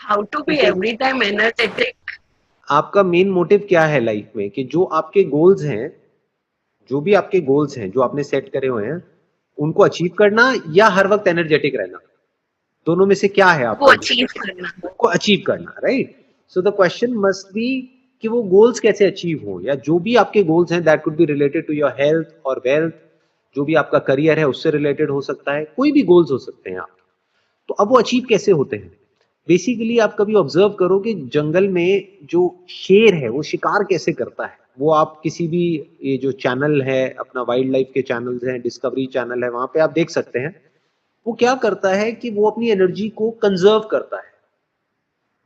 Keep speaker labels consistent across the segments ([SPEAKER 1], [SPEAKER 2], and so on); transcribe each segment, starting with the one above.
[SPEAKER 1] How to be every time energetic?
[SPEAKER 2] आपका main motive क्या है लाइफ में, कि जो आपके गोल्स हैं, जो भी आपके गोल्स हैं जो आपने सेट करे हुए हैं, उनको अचीव करना या हर वक्त एनर्जेटिक रहना, दोनों में से क्या है
[SPEAKER 1] वो
[SPEAKER 2] आपका गोल?
[SPEAKER 1] अचीव करना।
[SPEAKER 2] उनको अचीव करना, right? So the question must be कि वो गोल्स कैसे अचीव हो, या जो भी आपके गोल्स हैं that could be related to your health और वेल्थ, जो भी आपका करियर है उससे रिलेटेड हो सकता है, कोई भी गोल्स हो सकते हैं आपके। तो अब वो अचीव कैसे होते हैं? बेसिकली आप कभी ऑब्जर्व करो कि जंगल में जो शेर है वो शिकार कैसे करता है। वो आप किसी भी, ये जो चैनल है अपना, वाइल्ड लाइफ के चैनल्स हैं, डिस्कवरी चैनल है, वहां पे आप देख सकते हैं वो क्या करता है कि वो अपनी एनर्जी को कंजर्व करता है।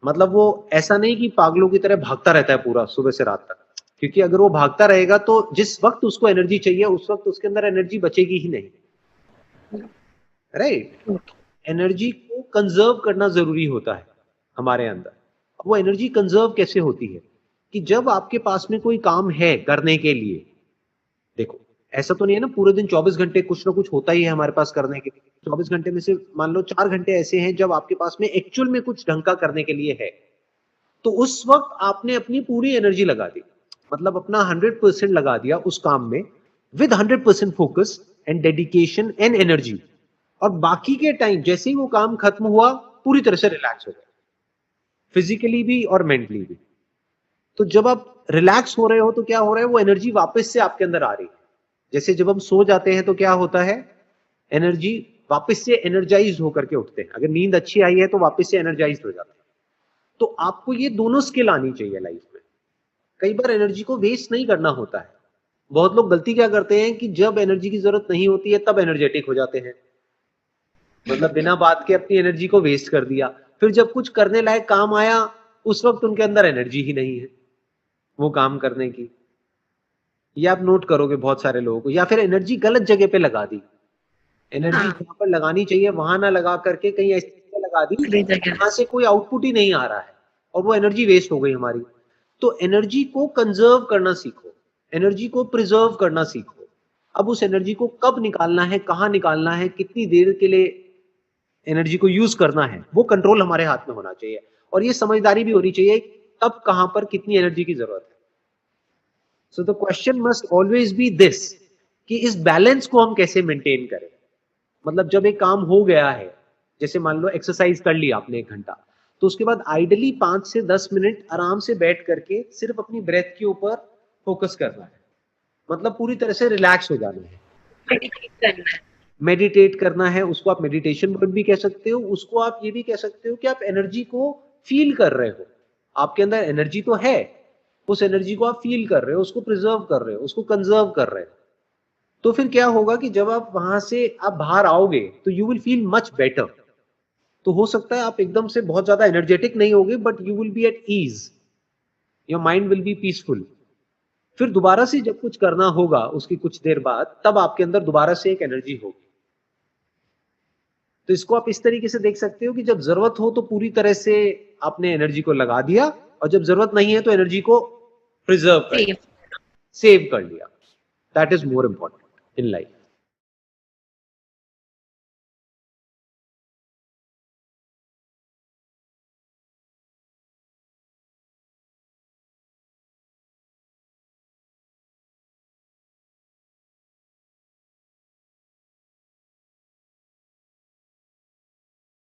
[SPEAKER 2] मतलब वो ऐसा नहीं कि पागलों की तरह भागता रहता है पूरा सुबह से रात तक, क्योंकि अगर वो भागता रहेगा तो जिस वक्त उसको एनर्जी चाहिए उस वक्त उसके अंदर एनर्जी बचेगी ही नहीं, राइट? एनर्जी को कंजर्व करना जरूरी होता है हमारे अंदर। अब वो एनर्जी कंजर्व कैसे होती है? कि जब आपके पास में कोई काम है करने के लिए, देखो ऐसा तो नहीं है ना पूरे दिन 24 घंटे कुछ ना कुछ होता ही है हमारे पास करने के लिए। 24 घंटे में से मान लो 4 घंटे ऐसे हैं जब आपके पास में एक्चुअल में कुछ ढंग का करने के लिए है, तो उस वक्त आपने अपनी पूरी एनर्जी लगा दी, मतलब अपना 100% लगा दिया उस काम में, with 100% focus and dedication and energy. और बाकी के टाइम जैसे ही वो काम खत्म हुआ पूरी तरह से रिलैक्स हो गए, फिजिकली भी और मेंटली भी। तो जब आप रिलैक्स हो रहे हो तो क्या हो रहा है, वो एनर्जी वापस से आपके अंदर आ रही है। जैसे जब हम सो जाते हैं तो क्या होता है, एनर्जी वापस से एनर्जाइज होकर के उठते हैं। अगर नींद अच्छी आई है तो वापस से एनर्जाइज हो जाते हैं। तो आपको ये दोनों स्किल आनी चाहिए लाइफ में। कई बार एनर्जी को वेस्ट नहीं करना होता है। बहुत लोग गलती क्या करते हैं कि जब एनर्जी की जरूरत नहीं होती है तब एनर्जेटिक हो जाते हैं, मतलब बिना बात के अपनी एनर्जी को वेस्ट कर दिया। फिर जब कुछ करने लायक काम आया उस वक्त उनके अंदर एनर्जी ही नहीं है वो काम करने की। ये आप नोट करोगे बहुत सारे लोगों को, या फिर एनर्जी गलत जगह पे लगा दी। एनर्जी
[SPEAKER 1] हाँ,
[SPEAKER 2] जहां पर लगानी चाहिए वहां ना लगा करके कहीं ऐसी जगह लगा दी
[SPEAKER 1] दूसरी जगह।
[SPEAKER 2] जहां से कोई आउटपुट ही नहीं आ रहा है, और वो एनर्जी वेस्ट हो गई हमारी। तो एनर्जी को कंजर्व करना सीखो, एनर्जी को प्रिजर्व करना सीखो। अब उस एनर्जी को कब निकालना है, कहां निकालना है, कितनी देर के लिए एनर्जी को यूज करना है, वो कंट्रोल हमारे हाथ में होना चाहिए। और ये समझदारी भी होनी चाहिए कब कहां पर कितनी एनर्जी की जरूरत है। So the question must always be this, कि इस बैलेंस को हम कैसे मेंटेन करें। मतलब जब एक काम हो गया है, जैसे मान लो एक्सरसाइज कर ली आपने 1 घंटा, तो उसके बाद आइडली 5 से 10 मिनट आराम से बैठ करके सिर्फ अपनी ब्रेथ के ऊपर फोकस करना है। मतलब पूरी तरह से रिलैक्स हो जाना है,
[SPEAKER 1] मेडिटेट करना है।
[SPEAKER 2] मेडिटेट करना है। उसको आप मेडिटेशन वर्ड भी कह सकते हो, उसको आप ये भी कह सकते हो कि आप एनर्जी को फील कर रहे हो। आपके अंदर एनर्जी तो है, उस एनर्जी को आप फील कर रहे हो, उसको प्रिजर्व कर रहे हो, उसको कंजर्व कर रहे हो। तो फिर क्या होगा कि जब आप वहां से आप बाहर आओगे तो you will feel much better. तो हो सकता है आप एकदम से बहुत ज्यादा एनर्जेटिक नहीं होगे, but you will be at ease, your mind will be peaceful. फिर दोबारा से जब कुछ करना होगा उसकी कुछ देर बाद, तब आपके अंदर दोबारा से एक एनर्जी होगी। तो इसको आप इस तरीके से देख सकते हो कि जब जरूरत हो तो पूरी तरह से आपने एनर्जी को लगा दिया, और जब जरूरत नहीं है तो एनर्जी को प्रिजर्व कर
[SPEAKER 1] सेफ।
[SPEAKER 2] लिया, सेव कर लिया। That is more important in life.